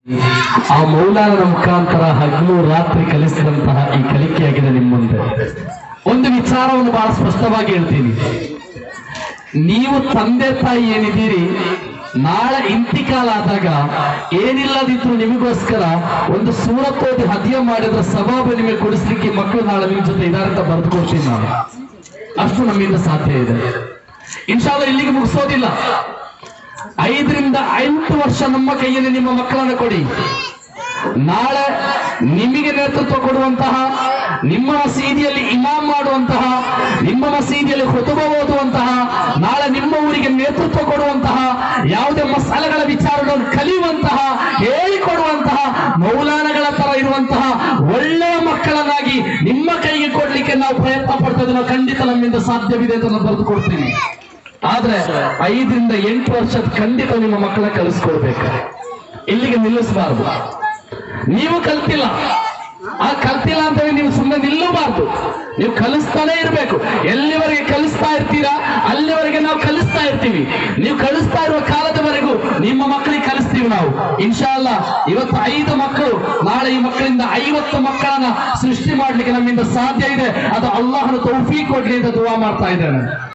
ಆ ಮೌಲಾನನ ಮುಖಾಂತರ ಹಗಲು ರಾತ್ರಿ ಕಲಿಸಿದಂತಹ ಈ ಕಲಿಕೆಯಾಗಿದೆ ನಿಮ್ಮ ಮುಂದೆ. ಒಂದು ವಿಚಾರವನ್ನು ಬಹಳ ಸ್ಪಷ್ಟವಾಗಿ ಹೇಳ್ತೀನಿ. ನೀವು ತಂದೆ ತಾಯಿ ಏನಿದ್ದೀರಿ, ನಾಳೆ ಇಂತಿಕಾಲ ಆದಾಗ ಏನಿಲ್ಲದಿದ್ರು ನಿಮಗೋಸ್ಕರ ಒಂದು ಸೂರತ್ ಓದಿ ಹದಿಯ ಮಾಡಿದ್ರೆ ಸವಾಬು ನಿಮಗೆ ಕೊಡಿಸ್ಲಿಕ್ಕೆ ಮಕ್ಕಳು ನಾಳೆ ನಿಮ್ಮ ಜೊತೆ ಇದಾರೆ ಅಂತ ಬರೆದು ಕೊಡ್ತೀನಿ ನಾನು. ಅಷ್ಟು ನಮ್ಮಿಂದ ಸಾಧ್ಯ ಇದೆ. ಇನ್ಶಾಲ್ಲ ಇಲ್ಲಿಗೆ ಮುಗಿಸೋದಿಲ್ಲ. 5 ರಿಂದ 8 ವರ್ಷ ನಮ್ಮ ಕೈಯಲ್ಲಿ ನಿಮ್ಮ ಮಕ್ಕಳನ್ನು ಕೊಡಿ. ನಾಳೆ ನಿಮಗೆ ನೇತೃತ್ವ ಕೊಡುವಂತಹ, ನಿಮ್ಮ ಮಸೀದಿಯಲ್ಲಿ ಇಮಾಮ್ ಮಾಡುವಂತಹ, ನಿಮ್ಮ ಮಸೀದಿಯಲ್ಲಿ ಖುತುಬ ಓದುವಂತಹ, ನಾಳೆ ನಿಮ್ಮ ಊರಿಗೆ ನೇತೃತ್ವ ಕೊಡುವಂತಹ, ಯಾವುದೇ ಮಸಾಲೆಗಳ ವಿಚಾರಗಳನ್ನು ಕಲಿಯುವಂತಹ, ಹೇಳಿಕೊಡುವಂತಹ, ಮೌಲಾನಗಳ ತರ ಇರುವಂತಹ ಒಳ್ಳೆಯ ಮಕ್ಕಳನ್ನಾಗಿ ನಿಮ್ಮ ಕೈಗೆ ಕೊಡ್ಲಿಕ್ಕೆ ನಾವು ಪ್ರಯತ್ನ ಪಡ್ತೇವೆ. ನಾವು ಖಂಡಿತ ನಮ್ಮಿಂದ ಸಾಧ್ಯವಿದೆ ಅಂತ ನಾನು ಬರೆದು ಕೊಡ್ತೀನಿ. ಆದ್ರೆ 5 ರಿಂದ 8 ವರ್ಷದ ಖಂಡಿತ ನಿಮ್ಮ ಮಕ್ಕಳ ಕಲಿಸ್ಕೊಳ್ಬೇಕು. ಇಲ್ಲಿಗೆ ನಿಲ್ಲಿಸಬಾರ್ದು. ನೀವು ಕಲ್ತಿಲ್ಲ, ಆ ಕಲ್ತಿಲ್ಲ ಅಂತ ನೀವು ಸುಮ್ಮನೆ ನಿಲ್ಲಬಾರ್ದು. ನೀವು ಕಲಿಸ್ತಾನೆ ಇರಬೇಕು. ಎಲ್ಲಿವರೆಗೆ ಕಲಿಸ್ತಾ ಇರ್ತೀರಾ ಅಲ್ಲಿವರೆಗೆ ನಾವು ಕಲಿಸ್ತಾ ಇರ್ತೀವಿ. ನೀವು ಕಲಿಸ್ತಾ ಇರುವ ಕಾಲದವರೆಗೂ ನಿಮ್ಮ ಮಕ್ಕಳಿಗೆ ಕಲಿಸ್ತೀವಿ ನಾವು. ಇನ್ಶಾ ಅಲ್ಲಾ ಇವತ್ತು 5 ಮಕ್ಕಳು, ನಾಳೆ ಈ ಮಕ್ಕಳಿಂದ 50 ಮಕ್ಕಳನ್ನ ಸೃಷ್ಟಿ ಮಾಡ್ಲಿಕ್ಕೆ ನಮ್ಮಿಂದ ಸಾಧ್ಯ ಇದೆ. ಅದು ಅಲ್ಲಾಹನ ತೌಫೀಕ್ ಕೊಡ್ಲಿ ಅಂತ ದುವಾ ಮಾಡ್ತಾ ಇದ್ದೇನೆ.